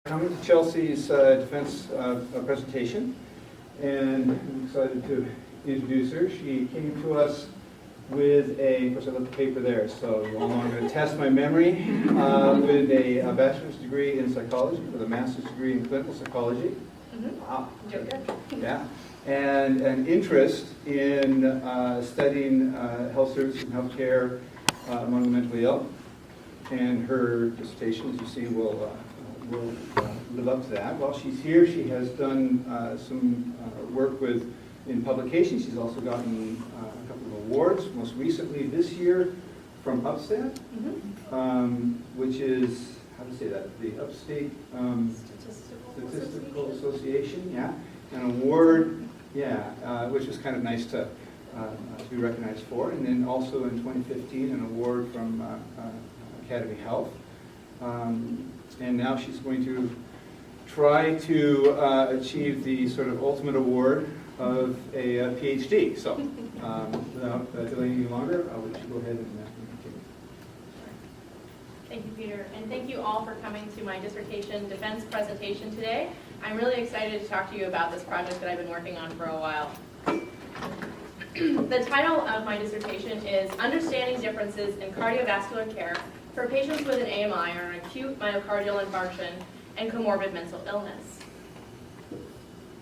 Coming to Chelsea's defense presentation, and I'm excited to introduce her. She came to us with of course I left the paper there, so I'm going to test my memory, with a bachelor's degree in psychology, with a master's degree in clinical psychology. Mm-hmm. Wow. Good. Yeah. And an interest in studying health services and healthcare among the mentally ill. And her dissertation, as you see, will live up to that. While she's here, she has done some work in publications. She's also gotten a couple of awards, most recently this year from Upstate, which is, how to say that, the Upstate Statistical Association, yeah, an award, which is kind of nice to be recognized for. And then also in 2015, an award from Academy Health. And now she's going to try to achieve the sort of ultimate award of a PhD. So without delaying any longer, I'll let you go ahead and continue. Thank you, Peter, and thank you all for coming to my dissertation defense presentation today. I'm really excited to talk to you about this project that I've been working on for a while. The title of my dissertation is Understanding Differences in Cardiovascular Care for Patients with an AMI or an Acute Myocardial Infarction and Comorbid Mental Illness.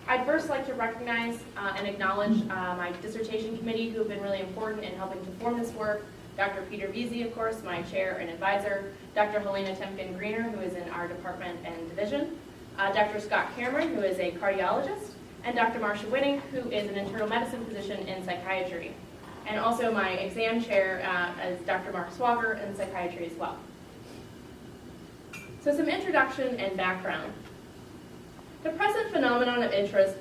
I'd first like to recognize and acknowledge my dissertation committee who have been really important in helping to form this work. Dr. Peter Veazie, of course, my chair and advisor, Dr. Helena Temkin-Greener, who is in our department and division, Dr. Scott Cameron, who is a cardiologist, and Dr. Marsha Wittink, who is an internal medicine physician in psychiatry. And also my exam chair is Dr. Mark Swager in psychiatry as well. So some introduction and background. The present phenomenon of interest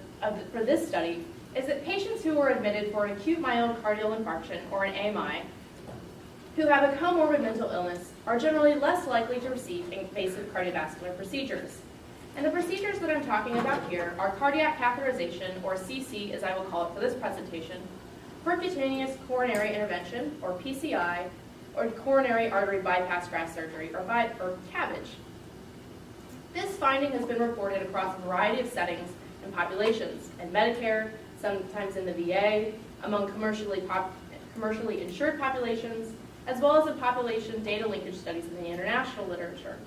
for this study is that patients who are admitted for an acute myocardial infarction or an AMI who have a comorbid mental illness are generally less likely to receive invasive cardiovascular procedures. And the procedures that I'm talking about here are cardiac catheterization, or CC as I will call it for this presentation, percutaneous coronary intervention, or PCI, or coronary artery bypass graft surgery, or CABG. This finding has been reported across a variety of settings and populations, in Medicare, sometimes in the VA, among commercially insured populations, as well as in population data linkage studies in the international literature.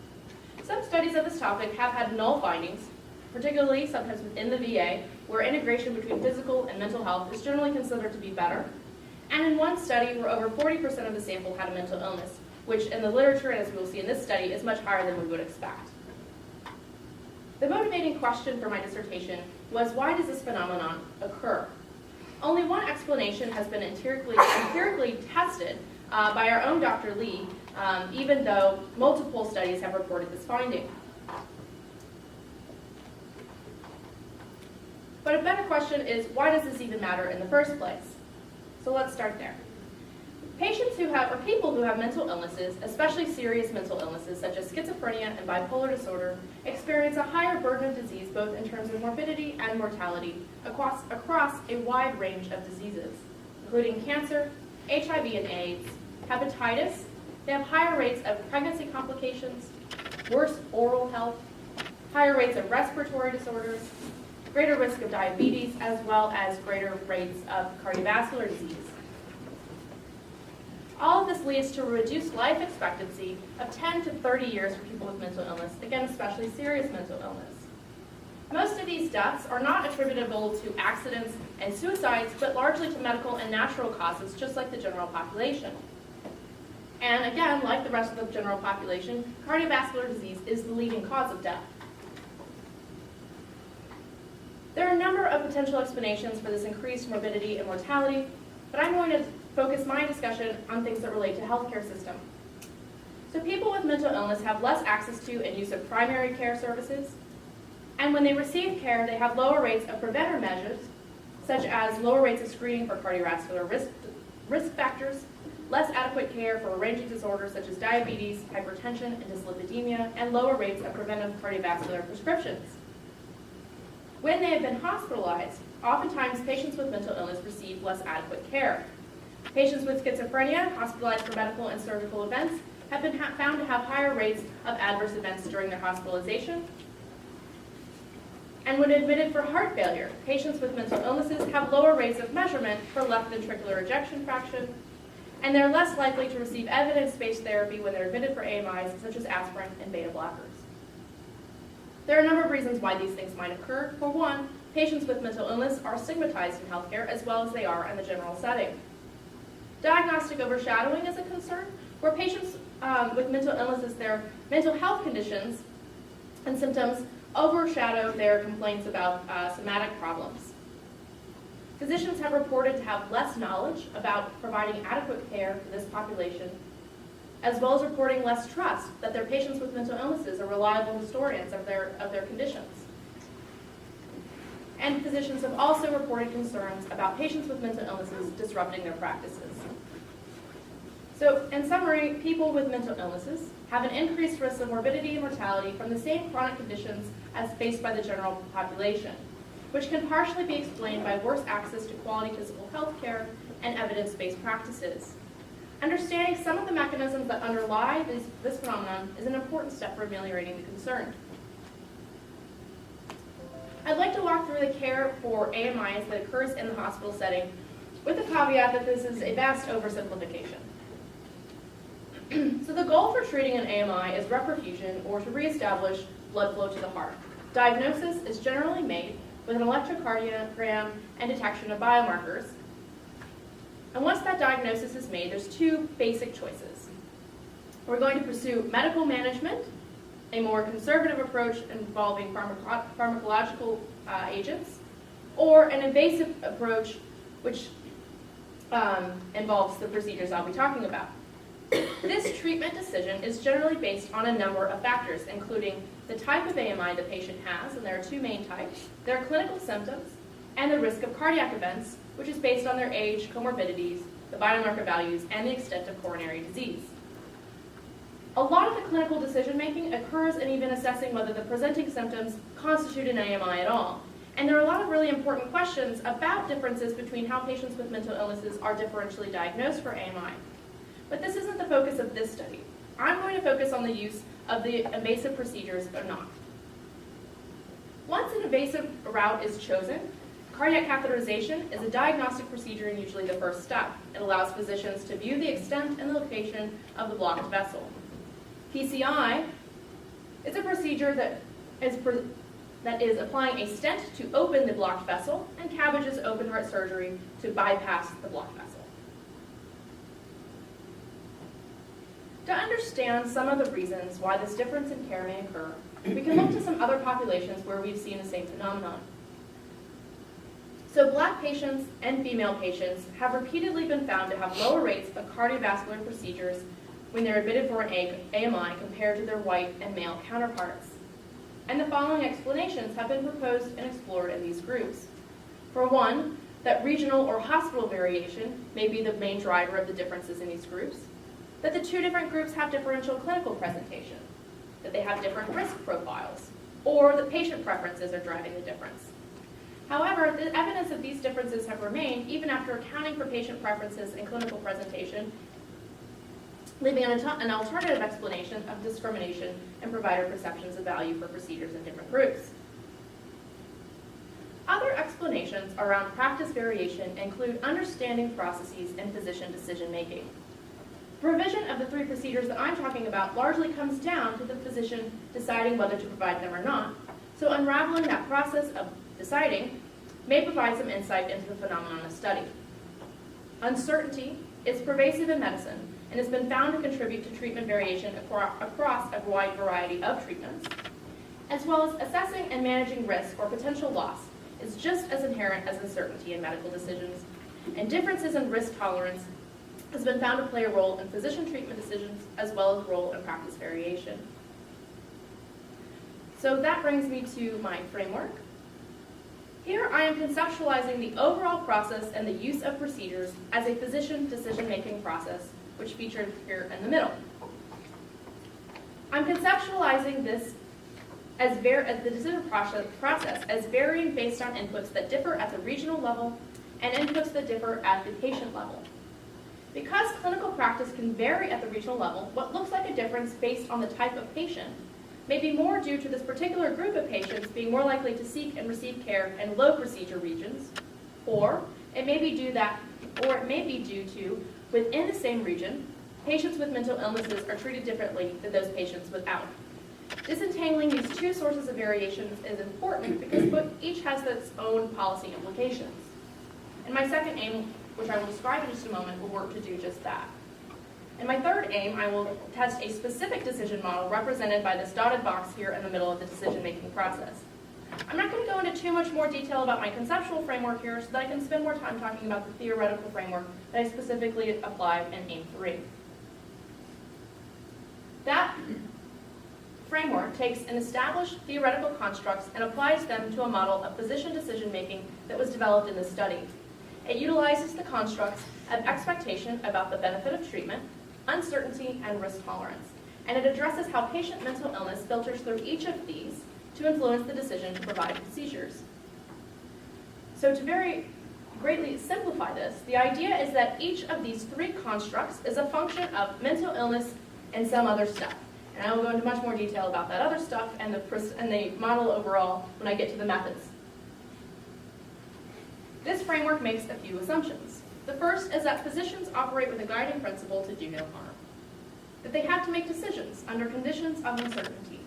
Some studies of this topic have had null findings, particularly sometimes within the VA, where integration between physical and mental health is generally considered to be better. And in one study where over 40% of the sample had a mental illness, which in the literature, and as we will see in this study, is much higher than we would expect. The motivating question for my dissertation was, why does this phenomenon occur? Only one explanation has been empirically tested by our own Dr. Lee, even though multiple studies have reported this finding. But a better question is, why does this even matter in the first place? So let's start there. Patients who have, or people who have mental illnesses, especially serious mental illnesses such as schizophrenia and bipolar disorder, experience a higher burden of disease both in terms of morbidity and mortality across a wide range of diseases, including cancer, HIV and AIDS, hepatitis. They have higher rates of pregnancy complications, worse oral health, higher rates of respiratory disorders, greater risk of diabetes, as well as greater rates of cardiovascular disease. All of this leads to a reduced life expectancy of 10 to 30 years for people with mental illness, again, especially serious mental illness. Most of these deaths are not attributable to accidents and suicides, but largely to medical and natural causes, just like the general population. And again, like the rest of the general population, cardiovascular disease is the leading cause of death. There are a number of potential explanations for this increased morbidity and mortality, but I'm going to focus my discussion on things that relate to the healthcare system. So people with mental illness have less access to and use of primary care services, and when they receive care, they have lower rates of preventer measures, such as lower rates of screening for cardiovascular risk factors, less adequate care for a range of disorders such as diabetes, hypertension, and dyslipidemia, and lower rates of preventive cardiovascular prescriptions. When they have been hospitalized, oftentimes patients with mental illness receive less adequate care. Patients with schizophrenia hospitalized for medical and surgical events have been found to have higher rates of adverse events during their hospitalization, And when admitted for heart failure, patients with mental illnesses have lower rates of measurement for left ventricular ejection fraction, and they're less likely to receive evidence-based therapy when they're admitted for AMIs, such as aspirin and beta blockers. There are a number of reasons why these things might occur. For one, patients with mental illness are stigmatized in healthcare as well as they are in the general setting. Diagnostic overshadowing is a concern, where patients with mental illnesses, their mental health conditions and symptoms overshadow their complaints about somatic problems. Physicians have reported to have less knowledge about providing adequate care for this population, as well as reporting less trust that their patients with mental illnesses are reliable historians of their conditions. And physicians have also reported concerns about patients with mental illnesses disrupting their practices. So, in summary, people with mental illnesses have an increased risk of morbidity and mortality from the same chronic conditions as faced by the general population, which can partially be explained by worse access to quality physical health care and evidence-based practices. Understanding some of the mechanisms that underlie this phenomenon is an important step for ameliorating the concern. I'd like to walk through the care for AMIs that occurs in the hospital setting with the caveat that this is a vast oversimplification. So the goal for treating an AMI is reperfusion, or to reestablish blood flow to the heart. Diagnosis is generally made with an electrocardiogram and detection of biomarkers. And once that diagnosis is made, there's two basic choices. We're going to pursue medical management, a more conservative approach involving pharmacological agents, or an invasive approach which involves the procedures I'll be talking about. This treatment decision is generally based on a number of factors, including the type of AMI the patient has, and there are two main types, their clinical symptoms, and the risk of cardiac events, which is based on their age, comorbidities, the biomarker values, and the extent of coronary disease. A lot of the clinical decision-making occurs in even assessing whether the presenting symptoms constitute an AMI at all. And there are a lot of really important questions about differences between how patients with mental illnesses are differentially diagnosed for AMI. But this isn't the focus of this study. I'm going to focus on the use of the invasive procedures or not. Once an invasive route is chosen, cardiac catheterization is a diagnostic procedure and usually the first step. It allows physicians to view the extent and the location of the blocked vessel. PCI is a procedure that is applying a stent to open the blocked vessel, and CABG is open heart surgery to bypass the blocked vessel. To understand some of the reasons why this difference in care may occur, we can look to some other populations where we've seen the same phenomenon. So Black patients and female patients have repeatedly been found to have lower rates of cardiovascular procedures when they're admitted for an AMI compared to their white and male counterparts. And the following explanations have been proposed and explored in these groups. For one, that regional or hospital variation may be the main driver of the differences in these groups, that the two different groups have differential clinical presentation, that they have different risk profiles, or that patient preferences are driving the difference. However, the evidence of these differences have remained even after accounting for patient preferences and clinical presentation, leaving an alternative explanation of discrimination and provider perceptions of value for procedures in different groups. Other explanations around practice variation include understanding processes in physician decision-making. Provision of the three procedures that I'm talking about largely comes down to the physician deciding whether to provide them or not, so unraveling that process of deciding may provide some insight into the phenomenon of study. Uncertainty is pervasive in medicine and has been found to contribute to treatment variation across a wide variety of treatments, as well as assessing and managing risk or potential loss is just as inherent as uncertainty in medical decisions, and differences in risk tolerance has been found to play a role in physician treatment decisions as well as role in practice variation. So that brings me to my framework. Here I am conceptualizing the overall process and the use of procedures as a physician decision-making process, which featured here in the middle. I'm conceptualizing this as the decision process as varying based on inputs that differ at the regional level and inputs that differ at the patient level. Because clinical practice can vary at the regional level, what looks like a difference based on the type of patient may be more due to this particular group of patients being more likely to seek and receive care in low procedure regions, or it may be due to, within the same region, patients with mental illnesses are treated differently than those patients without. Disentangling these two sources of variations is important because each has its own policy implications. And my second aim, which I will describe in just a moment, will work to do just that. In my third aim, I will test a specific decision model represented by this dotted box here in the middle of the decision-making process. I'm not going to go into too much more detail about my conceptual framework here so that I can spend more time talking about the theoretical framework that I specifically applied in aim 3. That framework takes an established theoretical constructs and applies them to a model of physician decision-making that was developed in this study. It utilizes the constructs of expectation about the benefit of treatment, uncertainty, and risk tolerance, and it addresses how patient mental illness filters through each of these to influence the decision to provide procedures. So to very greatly simplify this, the idea is that each of these three constructs is a function of mental illness and some other stuff. And I will go into much more detail about that other stuff and the model overall when I get to the methods. This framework makes a few assumptions. The first is that physicians operate with a guiding principle to do no harm, that they have to make decisions under conditions of uncertainty,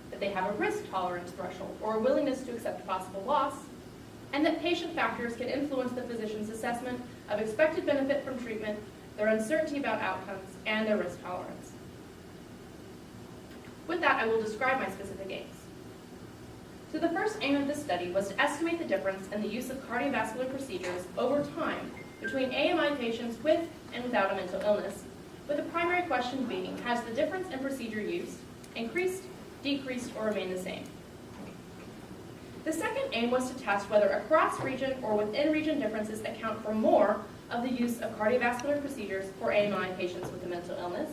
that they have a risk tolerance threshold or a willingness to accept possible loss, and that patient factors can influence the physician's assessment of expected benefit from treatment, their uncertainty about outcomes, and their risk tolerance. With that, I will describe my specific aims. So the first aim of this study was to estimate the difference in the use of cardiovascular procedures over time between AMI patients with and without a mental illness, with the primary question being, has the difference in procedure use increased, decreased, or remained the same? The second aim was to test whether across-region or within-region differences account for more of the use of cardiovascular procedures for AMI patients with a mental illness.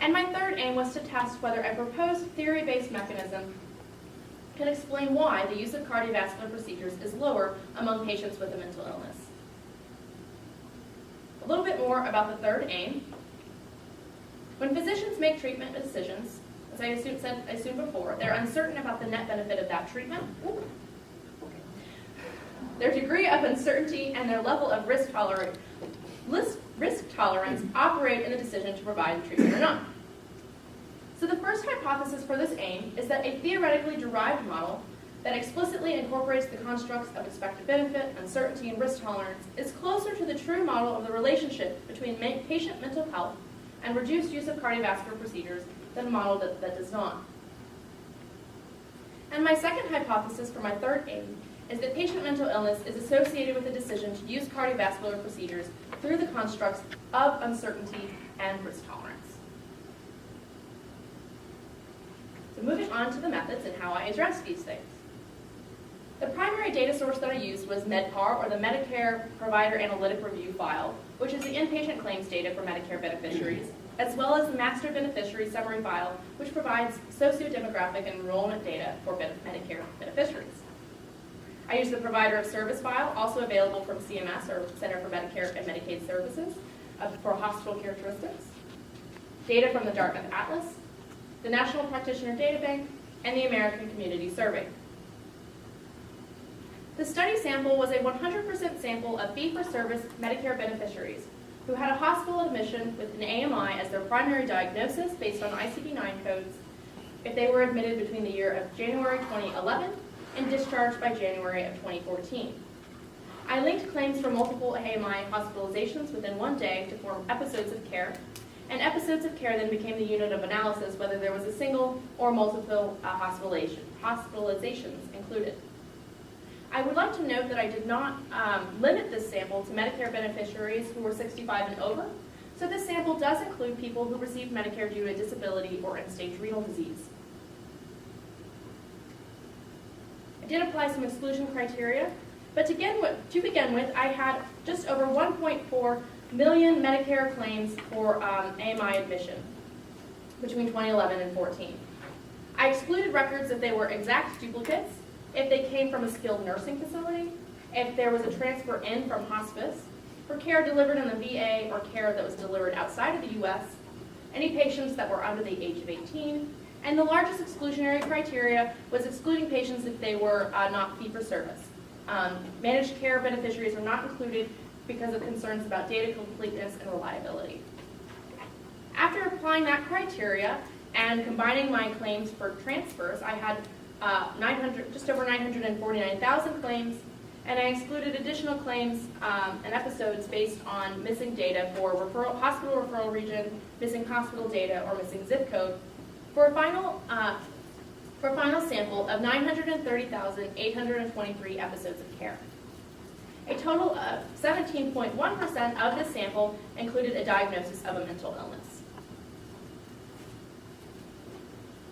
And my third aim was to test whether a proposed theory-based mechanism can explain why the use of cardiovascular procedures is lower among patients with a mental illness. A little bit more about the third aim. When physicians make treatment decisions, as I assumed before, they're uncertain about the net benefit of that treatment. Their degree of uncertainty and their level of risk tolerance operate in the decision to provide treatment or not. So the first hypothesis for this aim is that a theoretically derived model that explicitly incorporates the constructs of expected benefit, uncertainty, and risk tolerance is closer to the true model of the relationship between patient mental health and reduced use of cardiovascular procedures than a model that does not. And my second hypothesis for my third aim is that patient mental illness is associated with the decision to use cardiovascular procedures through the constructs of uncertainty and risk tolerance. So moving on to the methods and how I address these things. The primary data source that I used was MedPAR, or the Medicare Provider Analytic Review file, which is the inpatient claims data for Medicare beneficiaries, as well as the Master Beneficiary Summary file, which provides sociodemographic and enrollment data for Medicare beneficiaries. I used the Provider of Service file, also available from CMS, or Center for Medicare and Medicaid Services, for hospital characteristics, data from the Dartmouth Atlas, the National Practitioner Data Bank, and the American Community Survey. The study sample was a 100% sample of fee-for-service Medicare beneficiaries who had a hospital admission with an AMI as their primary diagnosis based on ICD-9 codes if they were admitted between the year of January 2011 and discharged by January of 2014. I linked claims for multiple AMI hospitalizations within one day to form episodes of care, and episodes of care then became the unit of analysis whether there was a single or multiple hospitalizations included. I would like to note that I did not limit this sample to Medicare beneficiaries who were 65 and over, so this sample does include people who received Medicare due to disability or end-stage renal disease. I did apply some exclusion criteria, but to begin with, I had just over 1.4 million Medicare claims for AMI admission between 2011 and 14. I excluded records if they were exact duplicates, if they came from a skilled nursing facility, if there was a transfer in from hospice, for care delivered in the VA or care that was delivered outside of the U.S., any patients that were under the age of 18, and the largest exclusionary criteria was excluding patients if they were not fee-for-service. Managed care beneficiaries were not included because of concerns about data completeness and reliability. After applying that criteria and combining my claims for transfers, I had just over 949,000 claims, and I excluded additional claims and episodes based on missing data for hospital referral region, missing hospital data, or missing zip code, for a final sample of 930,823 episodes of care. A total of 17.1% of this sample included a diagnosis of a mental illness.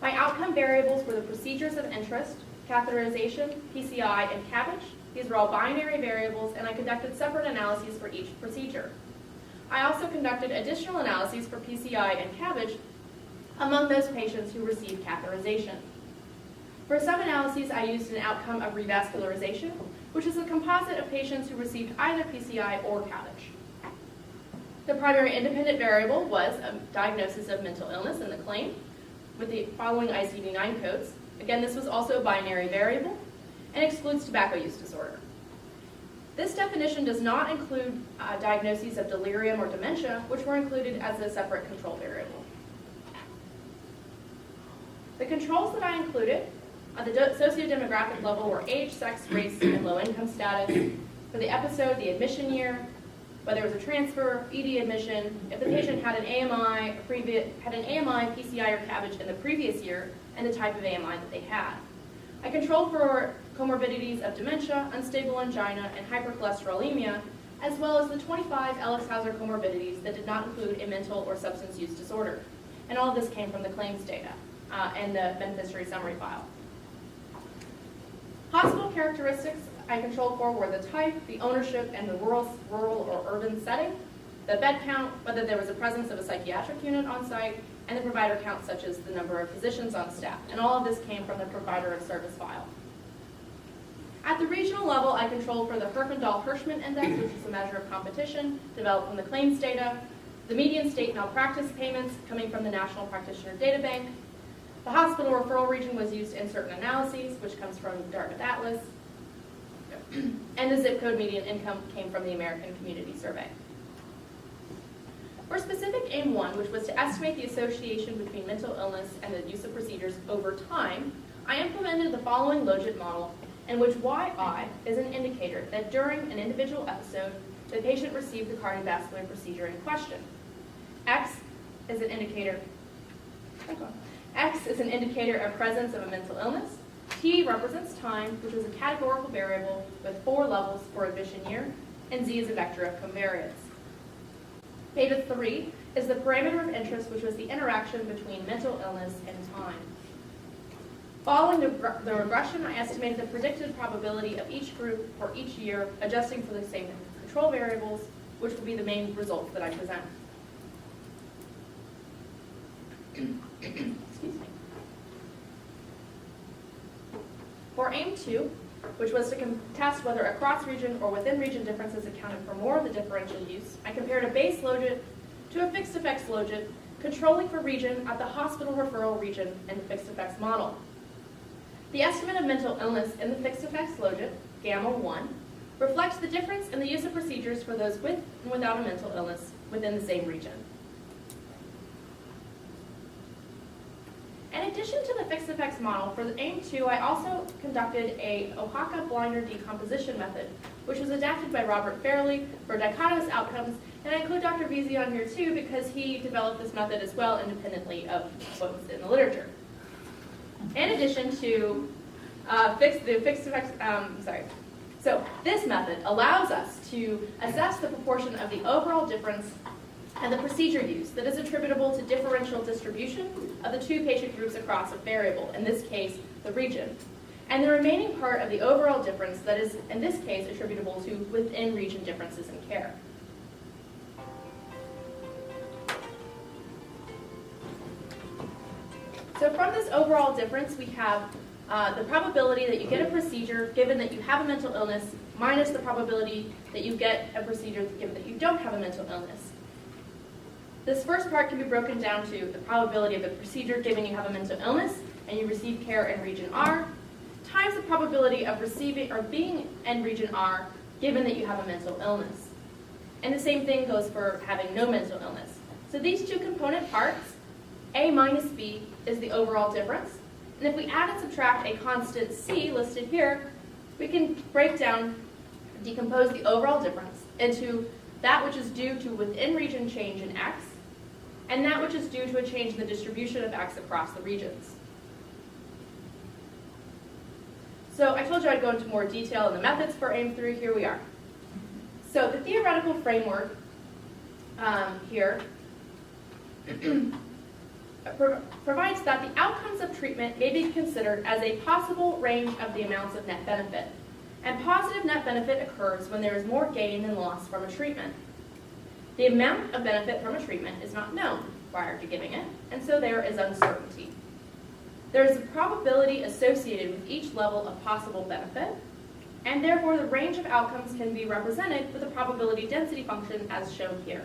My outcome variables were the procedures of interest, catheterization, PCI, and CABG. These were all binary variables, and I conducted separate analyses for each procedure. I also conducted additional analyses for PCI and CABG among those patients who received catheterization. For some analyses, I used an outcome of revascularization, which is a composite of patients who received either PCI or CABG. The primary independent variable was a diagnosis of mental illness in the claim with the following ICD-9 codes. Again, this was also a binary variable and excludes tobacco use disorder. This definition does not include diagnoses of delirium or dementia, which were included as a separate control variable. The controls that I included on the sociodemographic level were age, sex, race, and low income status. For the episode, the admission year, whether it was a transfer, ED admission, if the patient had an AMI, PCI, or CABG in the previous year, and the type of AMI that they had. I controlled for comorbidities of dementia, unstable angina, and hypercholesterolemia, as well as the 25 Ellis-Hauser comorbidities that did not include a mental or substance use disorder. And all of this came from the claims data and the beneficiary summary file. Hospital characteristics I controlled for were the type, the ownership, and the rural or urban setting, the bed count, whether there was a presence of a psychiatric unit on site, and the provider count, such as the number of physicians on staff. And all of this came from the provider of service file. At the regional level, I controlled for the Herfindahl-Hirschman Index, which is a measure of competition developed from the claims data, the median state malpractice payments coming from the National Practitioner Data Bank. The hospital referral region was used in certain analyses, which comes from Dartmouth Atlas, and the zip code median income came from the American Community Survey. For specific aim 1, which was to estimate the association between mental illness and the use of procedures over time, I implemented the following logit model in which YI is an indicator that during an individual episode, the patient received the cardiovascular procedure in question. X is an indicator of presence of a mental illness. T represents time, which was a categorical variable with 4 levels for admission year, and Z is a vector of covariance. Beta 3 is the parameter of interest, which was the interaction between mental illness and time. Following the regression, I estimated the predicted probability of each group for each year, adjusting for the same control variables, which will be the main results that I present. Excuse me. For aim 2, which was to test whether across-region or within-region differences accounted for more of the differential use, I compared a base logit to a fixed effects logit, controlling for region at the hospital referral region in the fixed effects model. The estimate of mental illness in the fixed effects logit, gamma 1, reflects the difference in the use of procedures for those with and without a mental illness within the same region. In addition to the fixed effects model, for the aim 2, I also conducted a Oaxaca blinder decomposition method, which was adapted by Robert Fairley for dichotomous outcomes, and I include Dr. Veazie on here too because he developed this method as well independently of what was in the literature. In addition to So this method allows us to assess the proportion of the overall difference and the procedure use that is attributable to differential distribution of the 2 patient groups across a variable, in this case, the region, and the remaining part of the overall difference that is, in this case, attributable to within-region differences in care. So from this overall difference, we have the probability that you get a procedure given that you have a mental illness minus the probability that you get a procedure given that you don't have a mental illness. This first part can be broken down to the probability of the procedure given you have a mental illness and you receive care in region R, times the probability of receiving or being in region R given that you have a mental illness. And the same thing goes for having no mental illness. So these two component parts, A minus B, is the overall difference. And if we add and subtract a constant C listed here, we can decompose the overall difference into that which is due to within region change in X, and that which is due to a change in the distribution of X across the regions. So I told you I'd go into more detail in the methods for AIM-3. Here we are. So the theoretical framework here provides that the outcomes of treatment may be considered as a possible range of the amounts of net benefit. And positive net benefit occurs when there is more gain than loss from a treatment. The amount of benefit from a treatment is not known prior to giving it, and so there is uncertainty. There is a probability associated with each level of possible benefit, and therefore the range of outcomes can be represented with a probability density function as shown here.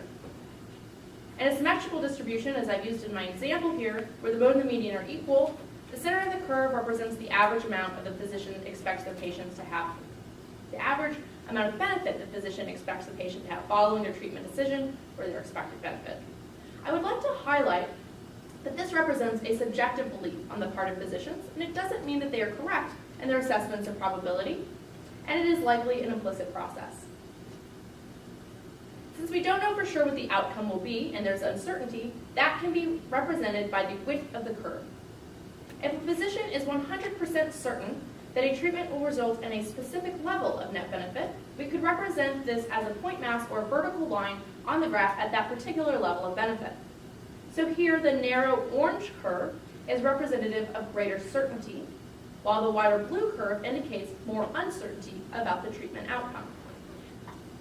And a symmetrical distribution, as I've used in my example here, where the mode and the median are equal, the center of the curve represents the average amount of the physician expects their patients to have. The average amount of benefit the physician expects the patient to have following their treatment decision or their expected benefit. I would like to highlight that this represents a subjective belief on the part of physicians, and it doesn't mean that they are correct in their assessments of probability, and it is likely an implicit process. Since we don't know for sure what the outcome will be, and there's uncertainty, that can be represented by the width of the curve. If a physician is 100% certain that a treatment will result in a specific level of net benefit, we could represent this as a point mass or a vertical line on the graph at that particular level of benefit. So here, the narrow orange curve is representative of greater certainty, while the wider blue curve indicates more uncertainty about the treatment outcome.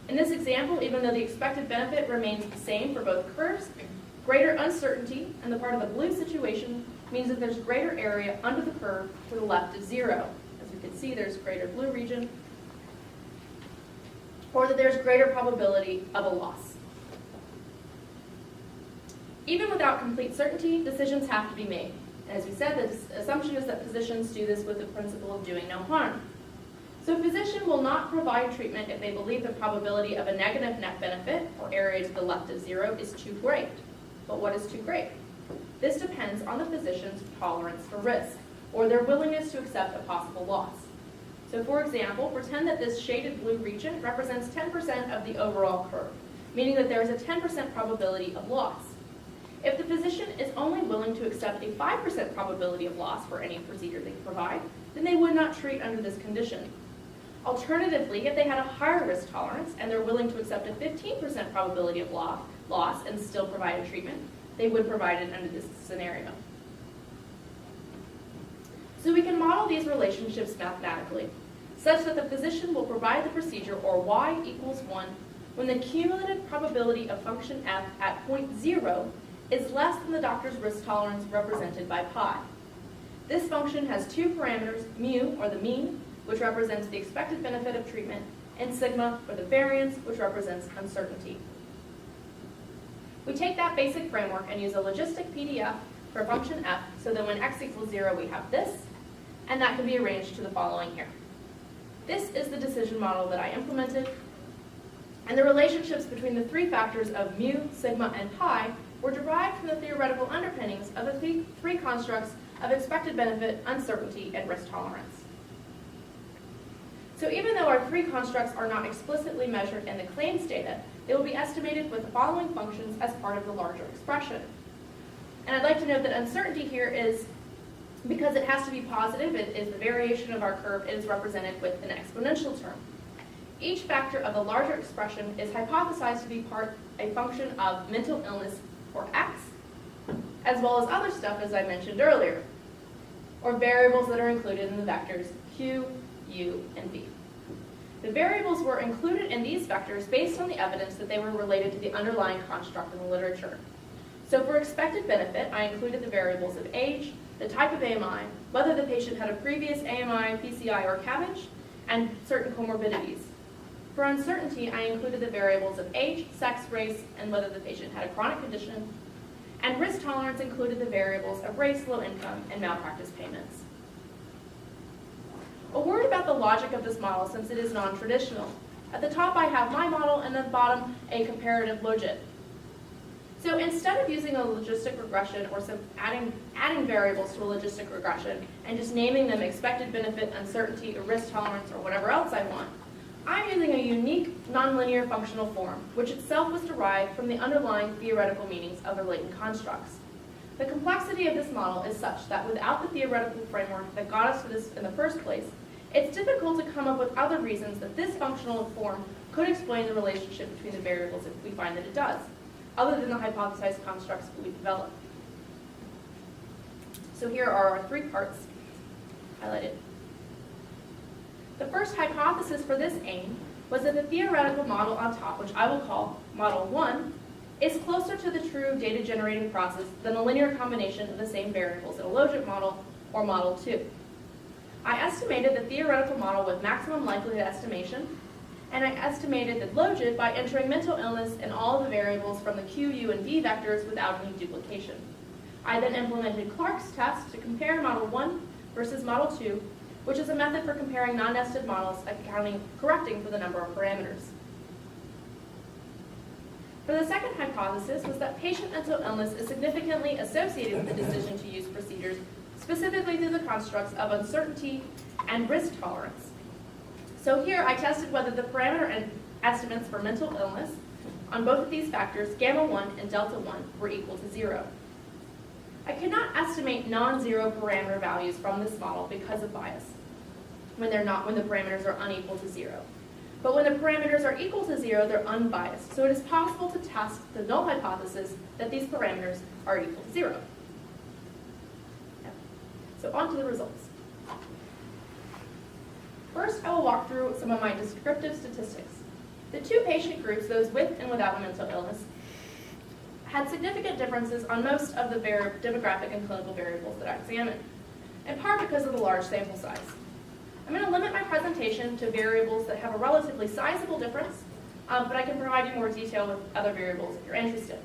In this example, even though the expected benefit remains the same for both curves, greater uncertainty in the part of the blue situation means that there's greater area under the curve to the left of 0. As you can see, there's greater blue region, or that there's greater probability of a loss. Even without complete certainty, decisions have to be made. And as we said, the assumption is that physicians do this with the principle of doing no harm. So a physician will not provide treatment if they believe the probability of a negative net benefit, or area to the left of 0, is too great. But what is too great? This depends on the physician's tolerance for risk, or their willingness to accept a possible loss. So for example, pretend that this shaded blue region represents 10% of the overall curve, meaning that there is a 10% probability of loss. If the physician is only willing to accept a 5% probability of loss for any procedure they provide, then they would not treat under this condition. Alternatively, if they had a higher risk tolerance and they're willing to accept a 15% probability of loss and still provide a treatment, they would provide it under this scenario. So we can model these relationships mathematically, such that the physician will provide the procedure, or y equals 1, when the cumulative probability of function f at point 0 is less than the doctor's risk tolerance represented by pi. This function has two parameters, mu, or the mean, which represents the expected benefit of treatment, and sigma, or the variance, which represents uncertainty. We take that basic framework and use a logistic PDF for function f, so that when x equals 0, we have this, and that can be arranged to the following here. This is the decision model that I implemented, and the relationships between the three factors of mu, sigma, and pi were derived from the theoretical underpinnings of the three constructs of expected benefit, uncertainty, and risk tolerance. So even though our three constructs are not explicitly measured in the claims data, they will be estimated with the following functions as part of the larger expression. And I'd like to note that uncertainty here is, because it has to be positive, it is the variation of our curve, it is represented with an exponential term. Each factor of the larger expression is hypothesized to be a function of mental illness for x, as well as other stuff as I mentioned earlier, or variables that are included in the vectors q, u, and v. The variables were included in these vectors based on the evidence that they were related to the underlying construct in the literature. So for expected benefit, I included the variables of age, the type of AMI, whether the patient had a previous AMI, PCI, or CABG, and certain comorbidities. For uncertainty, I included the variables of age, sex, race, and whether the patient had a chronic condition. And risk tolerance included the variables of race, low income, and malpractice payments. A word about the logic of this model since it is non-traditional. At the top I have my model, and at the bottom a comparative logit. So instead of using a logistic regression or adding variables to a logistic regression and just naming them expected benefit, uncertainty, or risk tolerance, or whatever else I want, I'm using a unique nonlinear functional form, which itself was derived from the underlying theoretical meanings of the latent constructs. The complexity of this model is such that without the theoretical framework that got us to this in the first place, it's difficult to come up with other reasons that this functional form could explain the relationship between the variables if we find that it does, other than the hypothesized constructs that we developed. So here are our three parts highlighted. The first hypothesis for this aim was that the theoretical model on top, which I will call Model 1, is closer to the true data-generating process than a linear combination of the same variables in a logit model, or Model 2. I estimated the theoretical model with maximum likelihood estimation, and I estimated the logit by entering mental illness and all of the variables from the Q, U, and V vectors without any duplication. I then implemented Clark's test to compare Model 1 versus Model 2, which is a method for comparing non-nested models and correcting for the number of parameters. For the second hypothesis was that patient mental illness is significantly associated with the decision to use procedures, specifically through the constructs of uncertainty and risk tolerance. So here I tested whether the parameter and estimates for mental illness on both of these factors, gamma 1 and delta 1, were equal to 0. I could not estimate non-zero parameter values from this model because of bias when the parameters are unequal to 0. But when the parameters are equal to 0, they're unbiased. So it is possible to test the null hypothesis that these parameters are equal to 0. So on to the results. First, I will walk through some of my descriptive statistics. The two patient groups, those with and without a mental illness, had significant differences on most of the demographic and clinical variables that I examined, in part because of the large sample size. I'm going to limit my presentation to variables that have a relatively sizable difference, but I can provide you more detail with other variables if you're interested.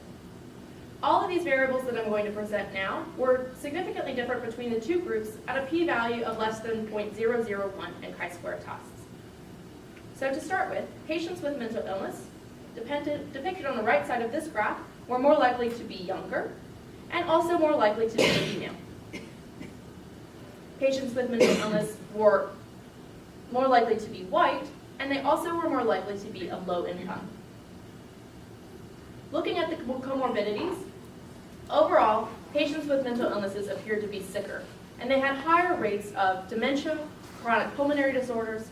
All of these variables that I'm going to present now were significantly different between the two groups at a p-value of less than 0.001 in chi-square tests. So to start with, patients with mental illness, depicted on the right side of this graph, were more likely to be younger and also more likely to be female. Patients with mental illness were more likely to be white, and they also were more likely to be of low income. Looking at the comorbidities, overall, patients with mental illnesses appeared to be sicker, and they had higher rates of dementia, chronic pulmonary disorders,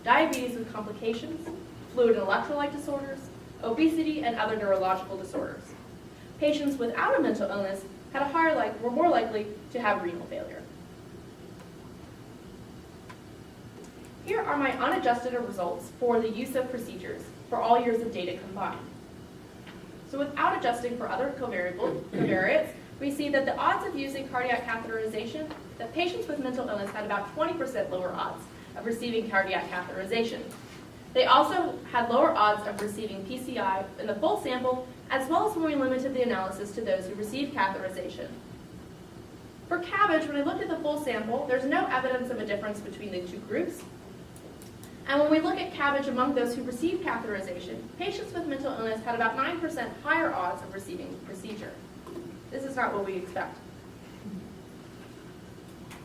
diabetes with complications, fluid and electrolyte disorders, obesity, and other neurological disorders. Patients without a mental illness were more likely to have renal failure. Here are my unadjusted results for the use of procedures for all years of data combined. So without adjusting for other covariates, we see that the odds of using cardiac catheterization, that patients with mental illness had about 20% lower odds of receiving cardiac catheterization. They also had lower odds of receiving PCI in the full sample, as well as when we limited the analysis to those who received catheterization. For CABG, when I looked at the full sample, there's no evidence of a difference between the two groups. And when we look at CABG among those who received catheterization, patients with mental illness had about 9% higher odds of receiving the procedure. This is not what we expect.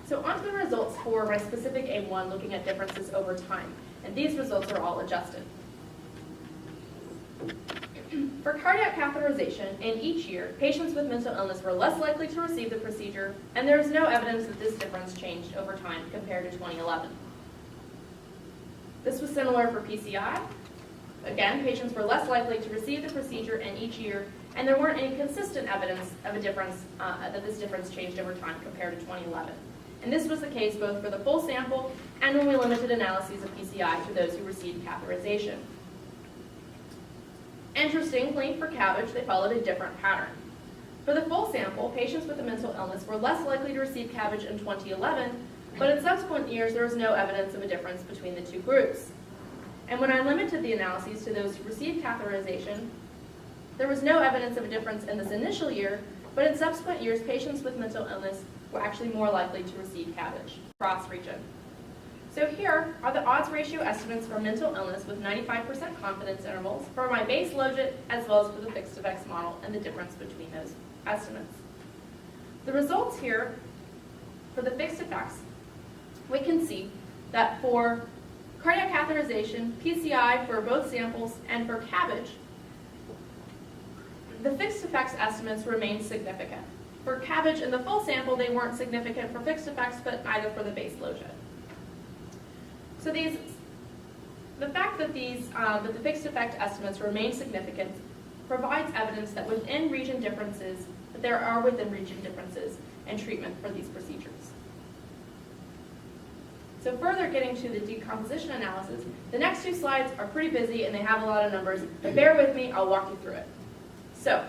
So on to the results for my specific A1 looking at differences over time. And these results are all adjusted. For cardiac catheterization, in each year, patients with mental illness were less likely to receive the procedure, and there is no evidence that this difference changed over time compared to 2011. This was similar for PCI. Again, patients were less likely to receive the procedure in each year, and there weren't any consistent evidence of a difference, that this difference changed over time compared to 2011. And this was the case both for the full sample and when we limited analyses of PCI to those who received catheterization. Interestingly, for CABG, they followed a different pattern. For the full sample, patients with a mental illness were less likely to receive CABG in 2011, but in subsequent years there was no evidence of a difference between the two groups. And when I limited the analyses to those who received catheterization, there was no evidence of a difference in this initial year, but in subsequent years, patients with mental illness were actually more likely to receive CABG across region. So here are the odds ratio estimates for mental illness with 95% confidence intervals for my base logit as well as for the fixed effects model and the difference between those estimates. The results here for the fixed effects, we can see that for cardiac catheterization, PCI for both samples, and for CABG, the fixed effects estimates remain significant. For CABG in the full sample, they weren't significant for fixed effects, but neither for the base logit. So the fact that that the fixed effect estimates remain significant provides evidence that within region differences, that there are within region differences in treatment for these procedures. So further getting to the decomposition analysis, the next two slides are pretty busy and they have a lot of numbers, but bear with me, I'll walk you through it. So,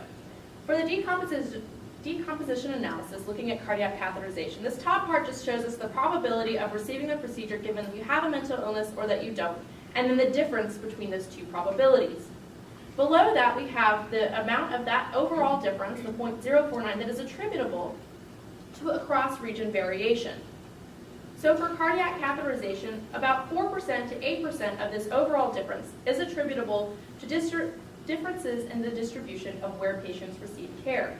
for the decomposition analysis, looking at cardiac catheterization, this top part just shows us the probability of receiving the procedure given that you have a mental illness or that you don't, and then the difference between those two probabilities. Below that, we have the amount of that overall difference, the 0.049, that is attributable to a cross-region variation. So for cardiac catheterization, about 4% to 8% of this overall difference is attributable to differences in the distribution of where patients receive care.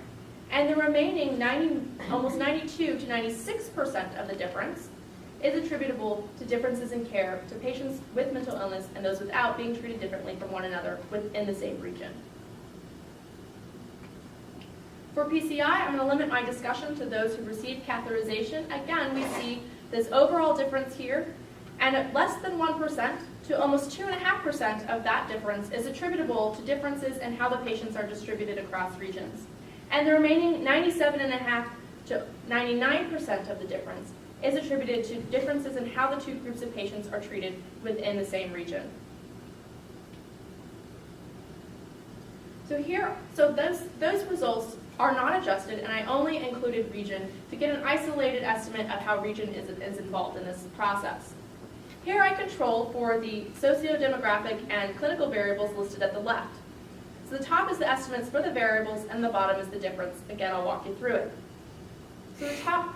And the remaining almost 92 to 96% of the difference is attributable to differences in care to patients with mental illness and those without being treated differently from one another within the same region. For PCI, I'm going to limit my discussion to those who received catheterization. Again, we see this overall difference here, and at less than 1% to almost 2.5% of that difference is attributable to differences in how the patients are distributed across regions. And the remaining 97.5% to 99% of the difference is attributed to differences in how the two groups of patients are treated within the same region. So those results are not adjusted, and I only included region to get an isolated estimate of how region is involved in this process. Here I control for the socio-demographic and clinical variables listed at the left. So the top is the estimates for the variables, and the bottom is the difference. Again, I'll walk you through it. So the top,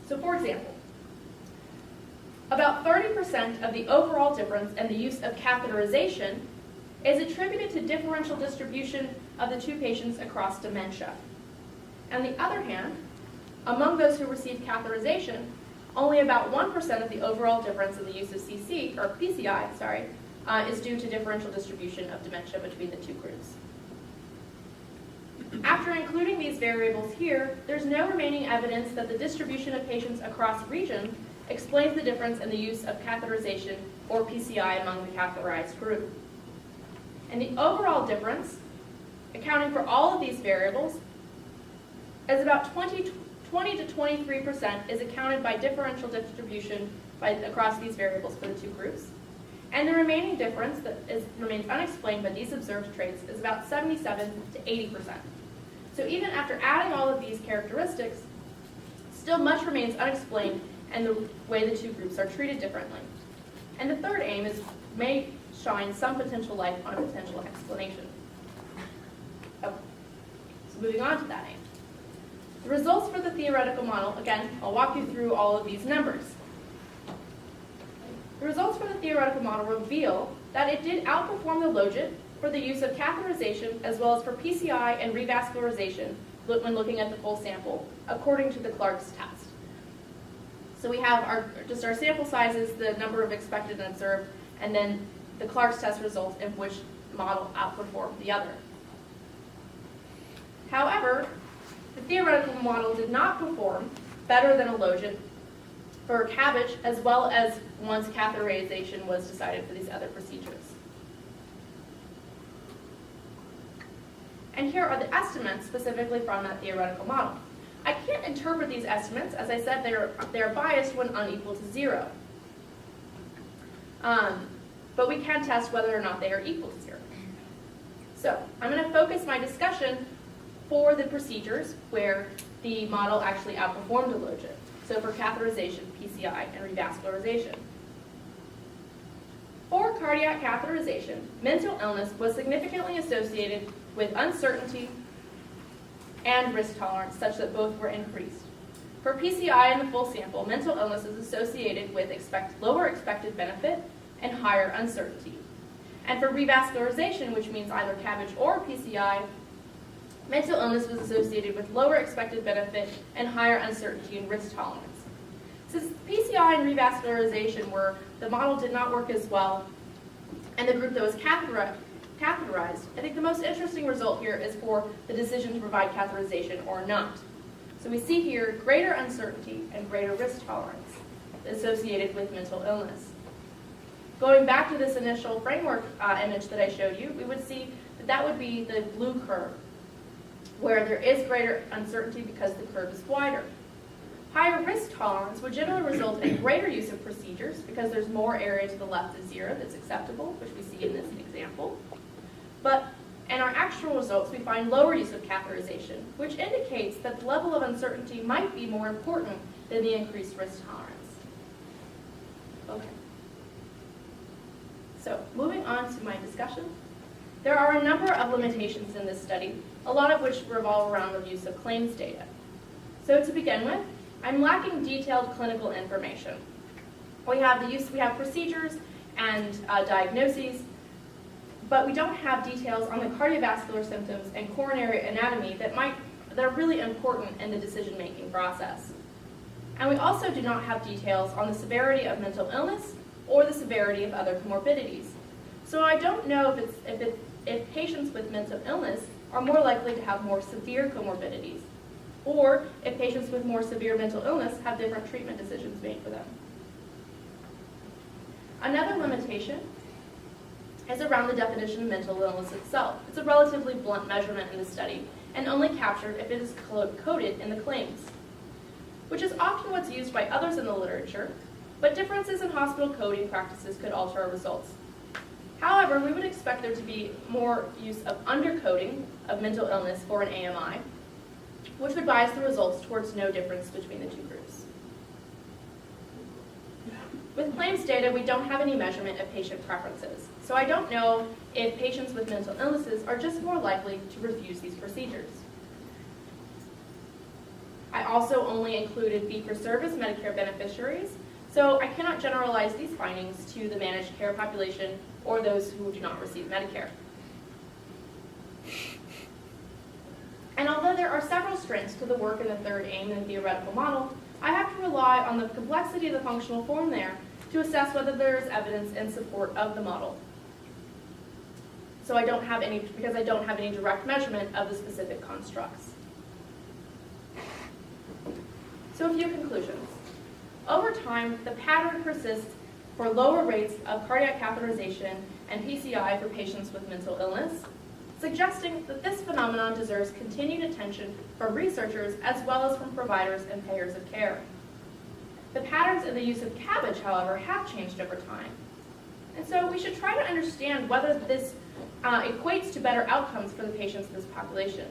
so for example, about 30% of the overall difference in the use of catheterization is attributed to differential distribution of the two patients across dementia. On the other hand, among those who received catheterization, only about 1% of the overall difference in the use of PCI, is due to differential distribution of dementia between the two groups. After including these variables here, there's no remaining evidence that the distribution of patients across region explains the difference in the use of catheterization or PCI among the catheterized group. And the overall difference, accounting for all of these variables, is about 20 to 23% is accounted by differential distribution across these variables for the two groups. And the remaining difference that remains unexplained by these observed traits is about 77 to 80%. So even after adding all of these characteristics, still much remains unexplained and the way the two groups are treated differently. And the third aim may shine some potential light on a potential explanation. Okay. So moving on to that aim. The results for the theoretical model, again, I'll walk you through all of these numbers. The results for the theoretical model reveal that it did outperform the logit for the use of catheterization as well as for PCI and revascularization when looking at the full sample, according to the Clark's test. So we have our sample sizes, the number of expected and observed, and then the Clark's test results in which model outperformed the other. However, the theoretical model did not perform better than a logit for CABG as well as once catheterization was decided for these other procedures. And here are the estimates specifically from that theoretical model. I can't interpret these estimates. As I said, they're biased when unequal to 0. But we can test whether or not they are equal to 0. So I'm going to focus my discussion for the procedures where the model actually outperformed a logit. So for catheterization, PCI, and revascularization. For cardiac catheterization, mental illness was significantly associated with uncertainty and risk tolerance, such that both were increased. For PCI in the full sample, mental illness is associated with lower expected benefit and higher uncertainty. And for revascularization, which means either CABG or PCI, mental illness was associated with lower expected benefit and higher uncertainty and risk tolerance. Since PCI and revascularization the model did not work as well, and the group that was catheterized, I think the most interesting result here is for the decision to provide catheterization or not. So we see here greater uncertainty and greater risk tolerance associated with mental illness. Going back to this initial framework image that I showed you, we would see that would be the blue curve, where there is greater uncertainty because the curve is wider. Higher risk tolerance would generally result in greater use of procedures because there's more area to the left of zero that's acceptable, which we see in this example. But in our actual results, we find lower use of catheterization, which indicates that the level of uncertainty might be more important than the increased risk tolerance. Okay. So moving on to my discussion. There are a number of limitations in this study, a lot of which revolve around the use of claims data. So to begin with, I'm lacking detailed clinical information. We have procedures and diagnoses, but we don't have details on the cardiovascular symptoms and coronary anatomy that are really important in the decision-making process. And we also do not have details on the severity of mental illness or the severity of other comorbidities. So I don't know if patients with mental illness are more likely to have more severe comorbidities, or if patients with more severe mental illness have different treatment decisions made for them. Another limitation is around the definition of mental illness itself. It's a relatively blunt measurement in the study and only captured if it is coded in the claims, which is often what's used by others in the literature, but differences in hospital coding practices could alter our results. However, we would expect there to be more use of undercoding of mental illness for an AMI, which would bias the results towards no difference between the two groups. With claims data, we don't have any measurement of patient preferences, so I don't know if patients with mental illnesses are just more likely to refuse these procedures. I also only included fee-for-service Medicare beneficiaries, so I cannot generalize these findings to the managed care population or those who do not receive Medicare. And although there are several strengths to the work in the third aim and theoretical model, I have to rely on the complexity of the functional form there to assess whether there is evidence in support of the model. So because I don't have any direct measurement of the specific constructs. So a few conclusions. Over time, the pattern persists for lower rates of cardiac catheterization and PCI for patients with mental illness, suggesting that this phenomenon deserves continued attention from researchers as well as from providers and payers of care. The patterns in the use of CABG, however, have changed over time. And so we should try to understand whether this equates to better outcomes for the patients in this population.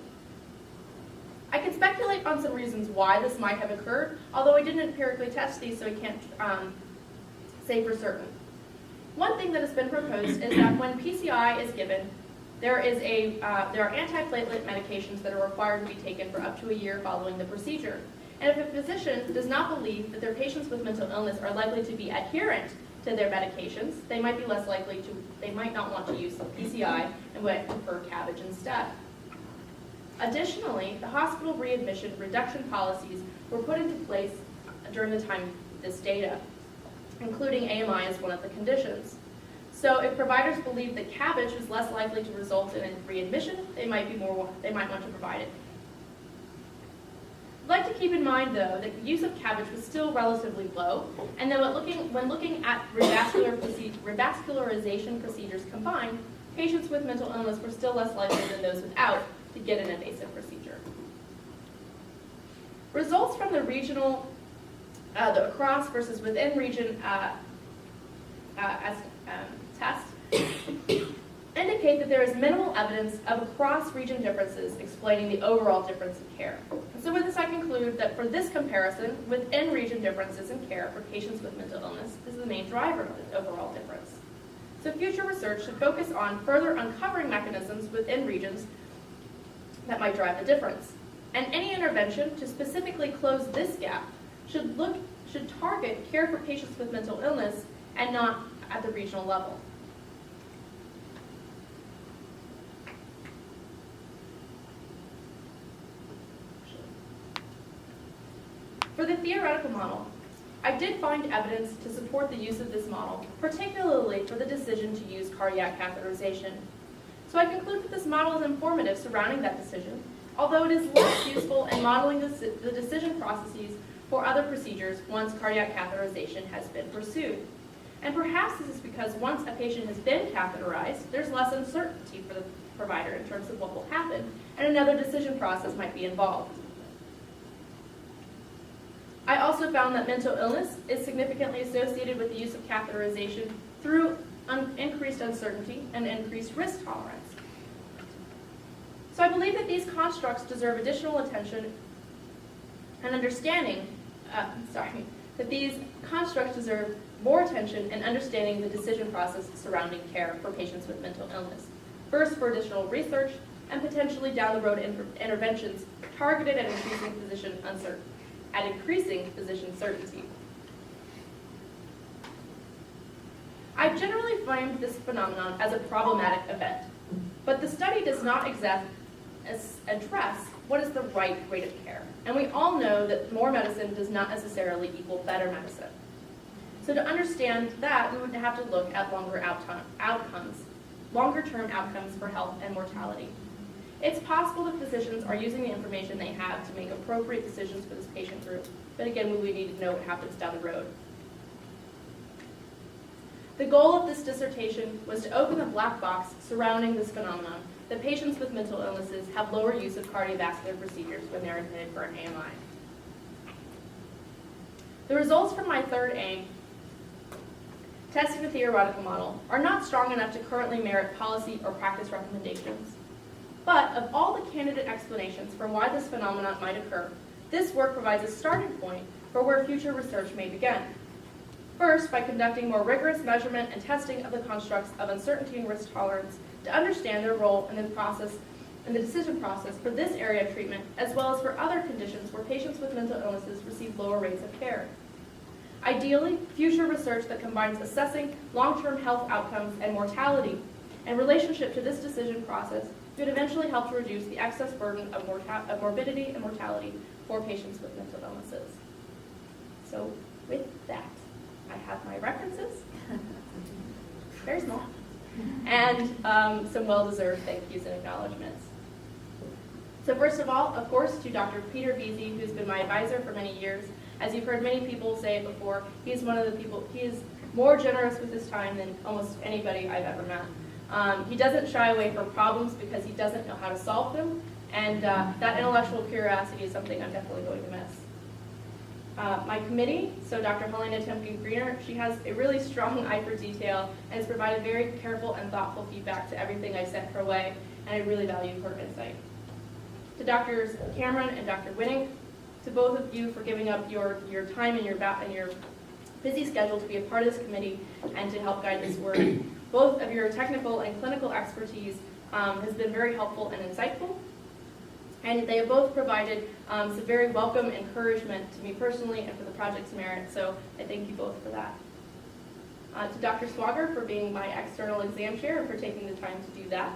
I can speculate on some reasons why this might have occurred, although I didn't empirically test these, so I can't say for certain. One thing that has been proposed is that when PCI is given, there are antiplatelet medications that are required to be taken for up to a year following the procedure. And if a physician does not believe that their patients with mental illness are likely to be adherent to their medications, they might not want to use PCI and would prefer CABG instead. Additionally, the hospital readmission reduction policies were put into place during the time of this data, including AMI as one of the conditions. So if providers believe that CABG is less likely to result in a readmission, they might want to provide it. I'd like to keep in mind, though, that the use of CABG was still relatively low, and that when looking at revascularization procedures combined, patients with mental illness were still less likely than those without to get an invasive procedure. Results from the regional, the across versus within region test indicate that there is minimal evidence of across-region differences explaining the overall difference in care. And so with this, I conclude that for this comparison, within-region differences in care for patients with mental illness is the main driver of the overall difference. So future research should focus on further uncovering mechanisms within regions that might drive the difference. And any intervention to specifically close this gap should target care for patients with mental illness and not at the regional level. For the theoretical model, I did find evidence to support the use of this model, particularly for the decision to use cardiac catheterization. So I conclude that this model is informative surrounding that decision, although it is less useful in modeling the decision processes for other procedures once cardiac catheterization has been pursued. And perhaps this is because once a patient has been catheterized, there's less uncertainty for the provider in terms of what will happen, and another decision process might be involved. I also found that mental illness is significantly associated with the use of catheterization through increased uncertainty and increased risk tolerance. So I believe that these constructs deserve additional attention and understanding, that these constructs deserve more attention in understanding the decision process surrounding care for patients with mental illness. First, for additional research, and potentially down the road interventions targeted at increasing physician certainty. I generally framed this phenomenon as a problematic event, but the study does not address what is the right rate of care. And we all know that more medicine does not necessarily equal better medicine. So to understand that, we would have to look at longer-term outcomes for health and mortality. It's possible that physicians are using the information they have to make appropriate decisions for this patient group, but again, we would need to know what happens down the road. The goal of this dissertation was to open the black box surrounding this phenomenon, that patients with mental illnesses have lower use of cardiovascular procedures when they're admitted for an AMI. The results from my third aim, testing the theoretical model, are not strong enough to currently merit policy or practice recommendations. But of all the candidate explanations for why this phenomenon might occur, this work provides a starting point for where future research may begin. First, by conducting more rigorous measurement and testing of the constructs of uncertainty and risk tolerance to understand their role in the decision process for this area of treatment, as well as for other conditions where patients with mental illnesses receive lower rates of care. Ideally, future research that combines assessing long-term health outcomes and mortality in relationship to this decision process could eventually help to reduce the excess burden of morbidity and mortality for patients with mental illnesses. So with that, I have my references, very small, and some well-deserved thank yous and acknowledgments. So first of all, of course, to Dr. Peter Veazie, who's been my advisor for many years. As you've heard many people say it before, he's one of the people, he is more generous with his time than almost anybody I've ever met. He doesn't shy away from problems because he doesn't know how to solve them, and that intellectual curiosity is something I'm definitely going to miss. My committee, so Dr. Helena Temkin-Greener, she has a really strong eye for detail and has provided very careful and thoughtful feedback to everything I sent her way, and I really value her insight. To Drs. Cameron and Dr. Wittink, to both of you for giving up your time and your busy schedule to be a part of this committee and to help guide this work. Both of your technical and clinical expertise has been very helpful and insightful, and they have both provided some very welcome encouragement to me personally and for the project's merit, so I thank you both for that. To Dr. Swager for being my external exam chair and for taking the time to do that.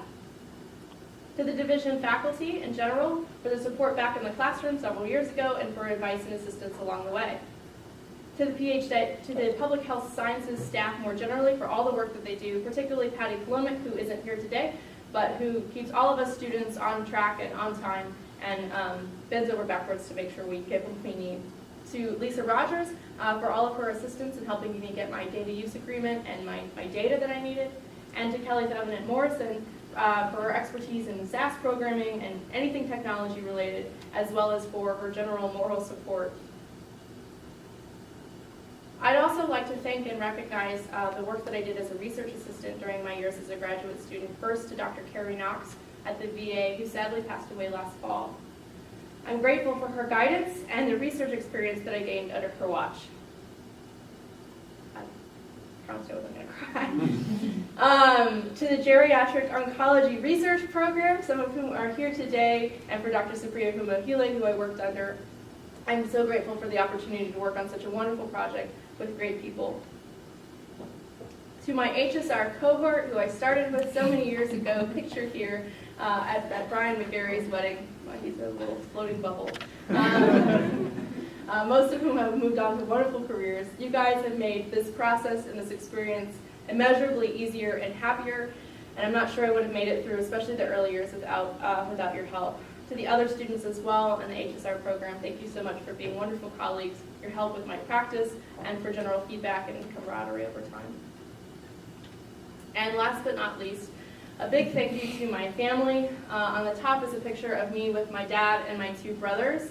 To the division faculty in general for the support back in the classroom several years ago and for advice and assistance along the way. To the public health sciences staff more generally for all the work that they do, particularly Patty Palomic, who isn't here today, but who keeps all of us students on track and on time and bends over backwards to make sure we get what we need. To Lisa Rogers for all of her assistance in helping me get my data use agreement and my data that I needed. And to Kelly Thevenant Morrison for her expertise in SAS programming and anything technology related, as well as for her general moral support. I'd also like to thank and recognize the work that I did as a research assistant during my years as a graduate student, first to Dr. Carrie Knox at the VA, who sadly passed away last fall. I'm grateful for her guidance and the research experience that I gained under her watch. promised I wasn't going to cry. To the Geriatric Oncology Research Program, some of whom are here today, and for Dr. Supriya Humahile, who I worked under. I'm so grateful for the opportunity to work on such a wonderful project with great people. To my HSR cohort, who I started with so many years ago, pictured here at Brian McGarry's wedding. Well, he's a little floating bubble. Most of whom have moved on to wonderful careers. You guys have made this process and this experience immeasurably easier and happier, and I'm not sure I would have made it through, especially the early years, without your help. To the other students as well in the HSR program, thank you so much for being wonderful colleagues, your help with my practice, and for general feedback and camaraderie over time. And last but not least, a big thank you to my family. On the top is a picture of me with my dad and my two brothers.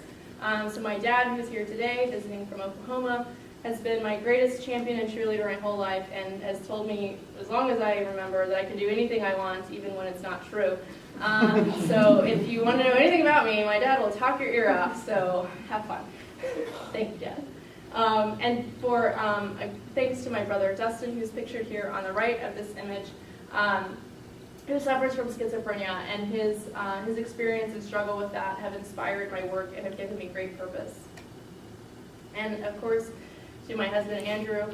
So my dad, who's here today, visiting from Oklahoma, has been my greatest champion and cheerleader my whole life, and has told me, as long as I remember, that I can do anything I want, even when it's not true. So if you want to know anything about me, my dad will talk your ear off, so have fun. Thank you, Dad. And for thanks to my brother Dustin, who's pictured here on the right of this image, who suffers from schizophrenia, and his experience and struggle with that have inspired my work and have given me great purpose. And of course, to my husband Andrew,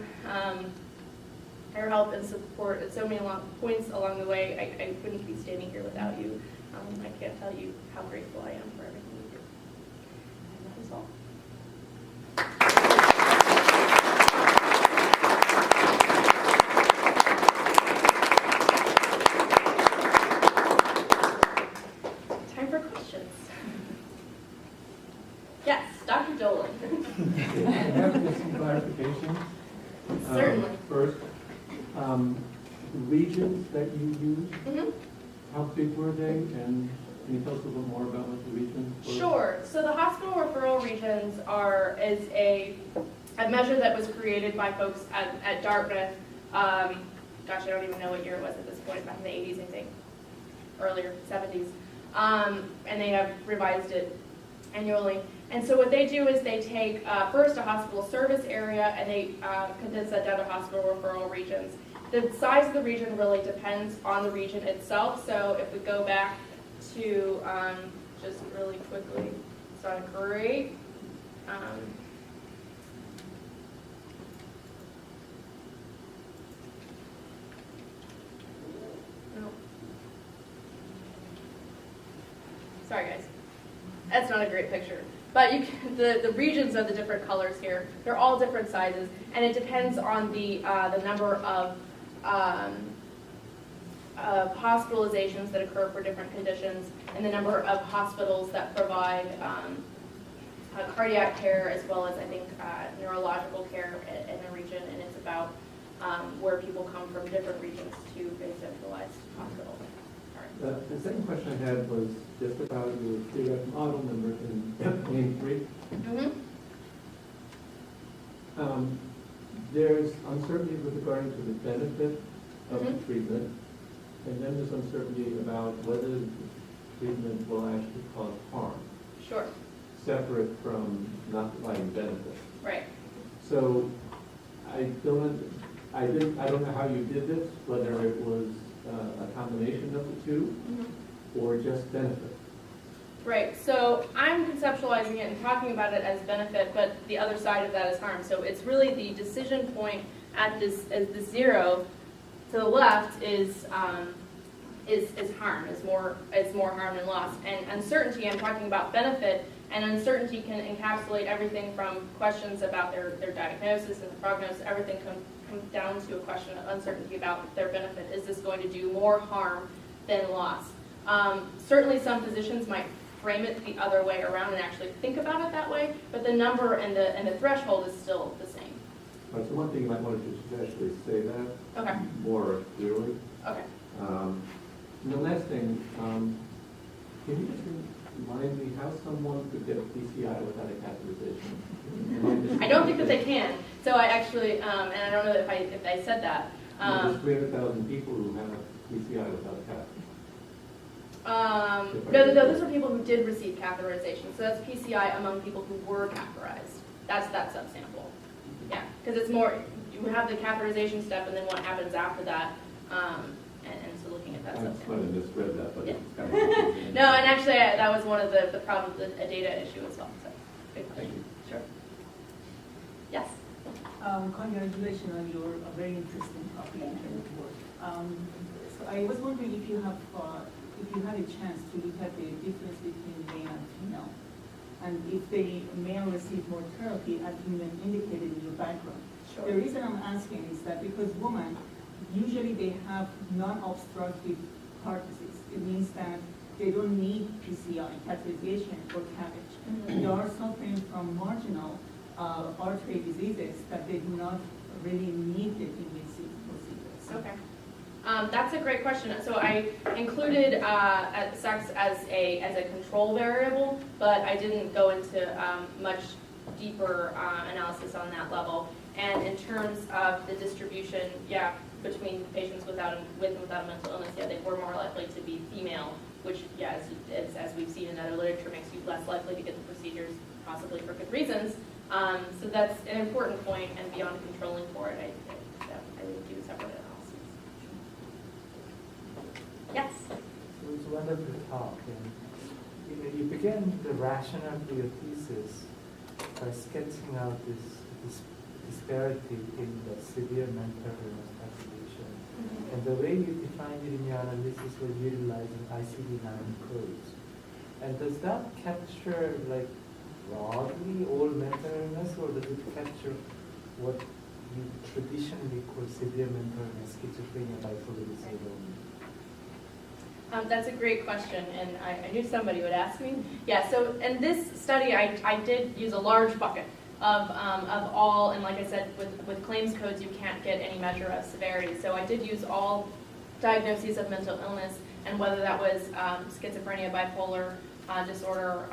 your help and support at so many points along the way. I couldn't be standing here without you. I can't tell you how grateful I am for everything you do. And that is all. Time for questions. Yes, Dr. Dolan. I have just some clarification. Certainly. First, the regions that you used, Mm-hmm. how big were they? And can you tell us a little more about what the regions were? Sure. So the hospital referral regions is a measure that was created by folks at Dartmouth. Gosh, I don't even know what year it was at this point, back in the 80s, I think, earlier 70s. And they have revised it annually. And so what they do is they take first a hospital service area and they condense that down to hospital referral regions. The size of the region really depends on the region itself. So if we go back to just really quickly, it's not great. No. Sorry, guys. That's not a great picture. But the regions are the different colors here. They're all different sizes, and it depends on the number of hospitalizations that occur for different conditions, and the number of hospitals that provide cardiac care, as well as, I think, neurological care in the region. And it's about where people come from different regions to a centralized hospital. The second question I had was just about your theoretical model number in name 3. Mm-hmm. There's uncertainty with regard to the benefit of the treatment, and then there's uncertainty about whether the treatment will actually cause harm. Sure. Separate from not providing benefit. Right. So I don't know how you did this, whether it was a combination of the two, or just benefit. Right, so I'm conceptualizing it and talking about it as benefit, but the other side of that is harm. So it's really the decision point at this, as the zero to the left is harm, is more harm than loss. And uncertainty, I'm talking about benefit, and uncertainty can encapsulate everything from questions about their diagnosis and the prognosis. Everything comes down to a question of uncertainty about their benefit. Is this going to do more harm than loss? Certainly some physicians might frame it the other way around and actually think about it that way, but the number and the threshold is still the same. All right, so one thing you might want to do is actually say that more clearly. Okay. And the last thing, can you just remind me how someone could get a PCI without a catheterization? I don't think that they can. So I actually, and I don't know if I said that. There's 300,000 people who have PCI without a catheter. No, those are people who did receive catheterization. So that's PCI among people who were catheterized. That's that subsample. Yeah, because it's more, you have the catheterization step and then what happens after that, and so looking at that I stuff. kind of misread that, but Yeah. it's kind of confusing. No, and actually, that was one of the problems, a data issue as well, so, good Thank question. you. Sure. Yes? Congratulations on your very interesting topic and report. So I was wondering if you had a chance to look at the difference between male and female, and if the male received more therapy as you indicated in your background. Sure. The reason I'm asking is that because women, usually they have non-obstructive heart disease. It means that they don't need PCI, catheterization, or CABG. Mhm. They are suffering from marginal artery diseases that they do not really need the invasive procedures. Okay. That's a great question. So I included sex as a control variable, but I didn't go into much deeper analysis on that level. And in terms of the distribution, yeah, between patients with and without a mental illness, yeah, they were more likely to be female, which, yeah, as we've seen in other literature, makes you less likely to get the procedures, possibly for good reasons. So that's an important point, and beyond controlling for it, I would do separate analyses. Yes? So it's a wonderful talk, and you began the rationale for your thesis by sketching out this disparity in the severe mental illness population. And the way you defined it in your analysis was utilizing ICD-9 codes. And does that capture, like, broadly all mental illness, or does it capture what you traditionally call severe mental illness, schizophrenia, bipolar disorder? That's a great question, and I knew somebody would ask me. Yeah, so in this study, I did use a large bucket of all, and like I said, with claims codes, you can't get any measure of severity. So I did use all diagnoses of mental illness, and whether that was schizophrenia, bipolar disorder,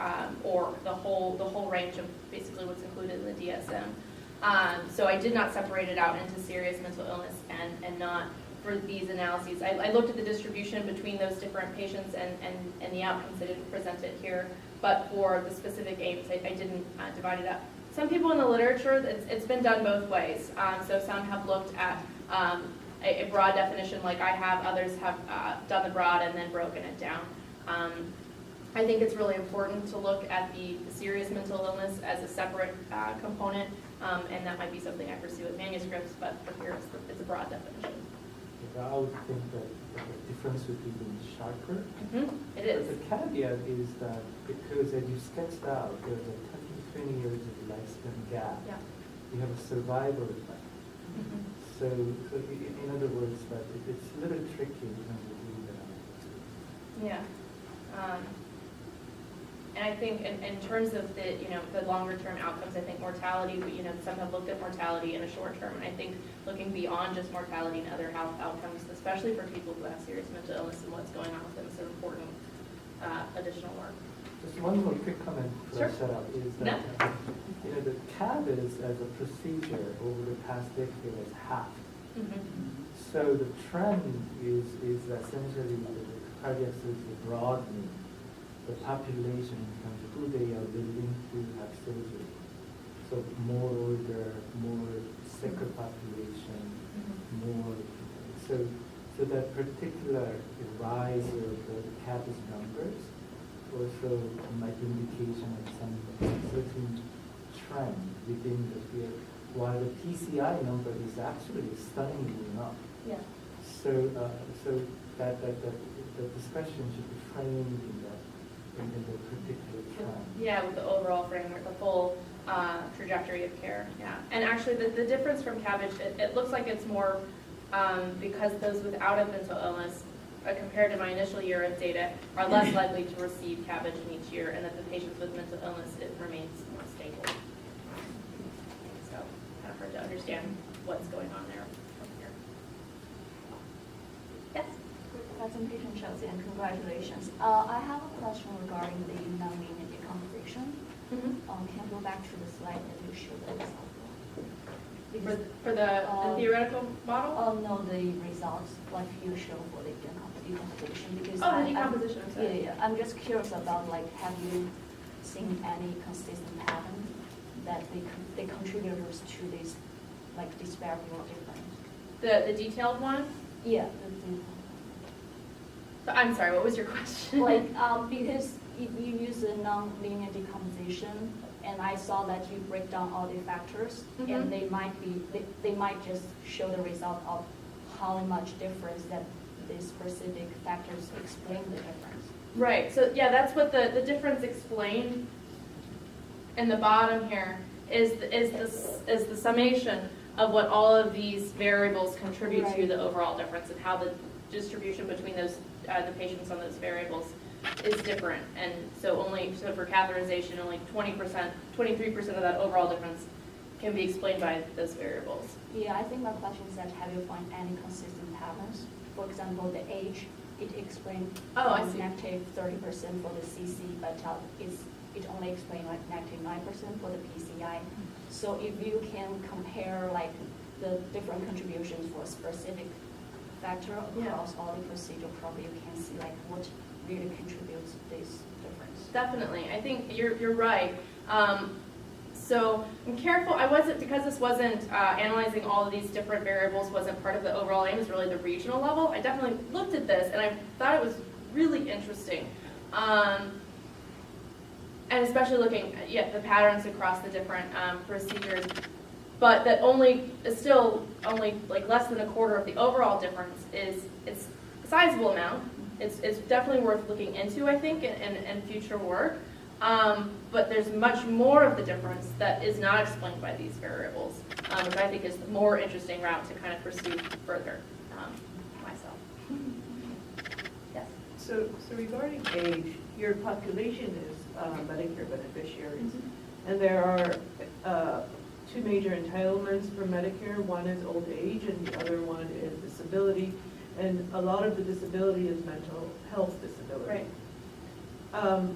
or the whole range of basically what's included in the DSM. So I did not separate it out into serious mental illness and not for these analyses. I looked at the distribution between those different patients and the outcomes. I didn't present it here, but for the specific aims, I didn't divide it up. Some people in the literature, it's been done both ways. So some have looked at a broad definition like I have, others have done the broad and then broken it down. I think it's really important to look at the serious mental illness as a separate component, and that might be something I pursue with manuscripts, but for here it's a broad definition. I would think that the difference would be even sharper. It is. But the caveat is that because as you sketched out, there's a 20 years of lifespan gap. Yeah. You have a survival effect. So in other words, that it's a little tricky in terms of doing that. Yeah. And I think in terms of the longer term outcomes, I think mortality, some have looked at mortality in a short term, and I think looking beyond just mortality and other health outcomes, especially for people who have serious mental illness and what's going on with them, is an important additional work. Just one more quick comment for Sure. setup is that the CABG as a procedure over the past decade has halved. So the trend is essentially the cardiac surgery broadening the population in terms of who they are willing to have surgery. So more older, more sicker population, more. So that particular rise of the CABG numbers also might be indication of some certain trend within the field, while the PCI number is actually stunningly enough. Yeah. So that the discussion should be framed in the particular trend. Yeah, with the overall framework, the full trajectory of care. Yeah, and actually the difference from CABG, it looks like it's more because those without a mental illness, compared to my initial year of data, are less likely to receive CABG in each year, and that the patients with mental illness, it remains more stable. So kind of hard to understand what's going on there from here. Yes? Good presentation, Chelsea, and congratulations. I have a question regarding the nonlinear decomposition. Can you go back to the slide that you showed us? For the theoretical model? Oh, no, the results, what you show for the decomposition. Because Oh, the decomposition, I'm sorry. Yeah. I'm just curious about, have you seen any consistent pattern that the contributors to this like disparity or difference? The detailed one? Yeah. So, I'm sorry, what was your question? Like, because you use a non-linear decomposition, and I saw that you break down all the factors, and they might just show the result of how much difference that these specific factors explain the difference. Right, so yeah, that's what the difference explained in the bottom here is the summation of what all of these variables contribute to Right. the overall difference and how the distribution between those the patients on those variables is different. And so for catheterization, only 20%, 23% of that overall difference can be explained by those variables. Yeah, I think my question is that have you found any consistent patterns? For example, the age, it explained I see. negative 30% for the CC, but it only explained like negative 9% for the PCI. So if you can compare like the different contributions for a specific factor across all the procedure, probably you can see like what really contributes to this difference. Definitely, I think you're right. So I'm careful. I wasn't, because this wasn't analyzing all of these different variables, wasn't part of the overall aim. It was really the regional level. I definitely looked at this and I thought it was really interesting, and especially looking at the patterns across the different procedures. But that still only like less than a quarter of the overall difference it's a sizable amount. It's definitely worth looking into, I think, in future work. But there's much more of the difference that is not explained by these variables, which I think is the more interesting route to kind of pursue further myself. Yes. So regarding age, your population is Medicare beneficiaries, and there are two major entitlements for Medicare. One is old age, and the other one is disability. And a lot of the disability is mental health disability. Right.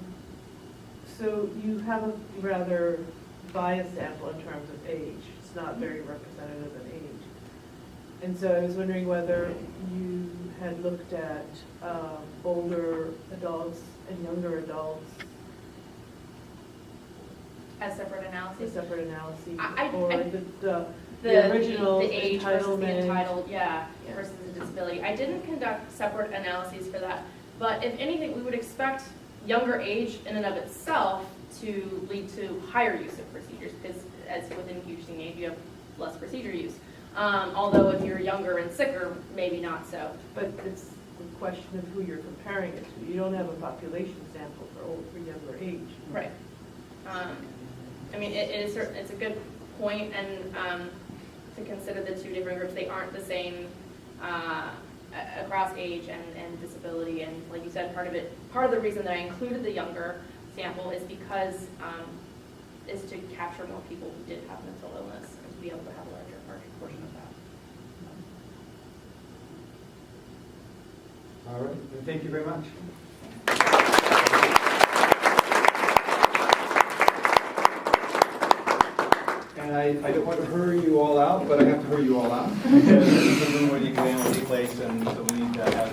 So you have a rather biased sample in terms of age. It's not very representative of age. And so I was wondering whether you had looked at older adults and younger adults As separate as analyses. separate analyses, or the original the age versus the entitlement. entitled, Yeah. versus the disability. I didn't conduct separate analyses for that, but if anything, we would expect younger age in and of itself to lead to higher use of procedures, because as with increasing age, you have less procedure use. Although if you're younger and sicker, maybe not so. But it's the question of who you're comparing it to. You don't have a population sample for younger age. Right. I mean, it's a good point, and to consider the two different groups, they aren't the same across age and disability. And like you said, part of the reason that I included the younger sample is because is to capture more people who did have mental illness and to be able to have a larger portion of that. All right, then thank you very much. And I don't want to hurry you all out, but I have to hurry you all out. This is the room where the exam will take place, and so we need to have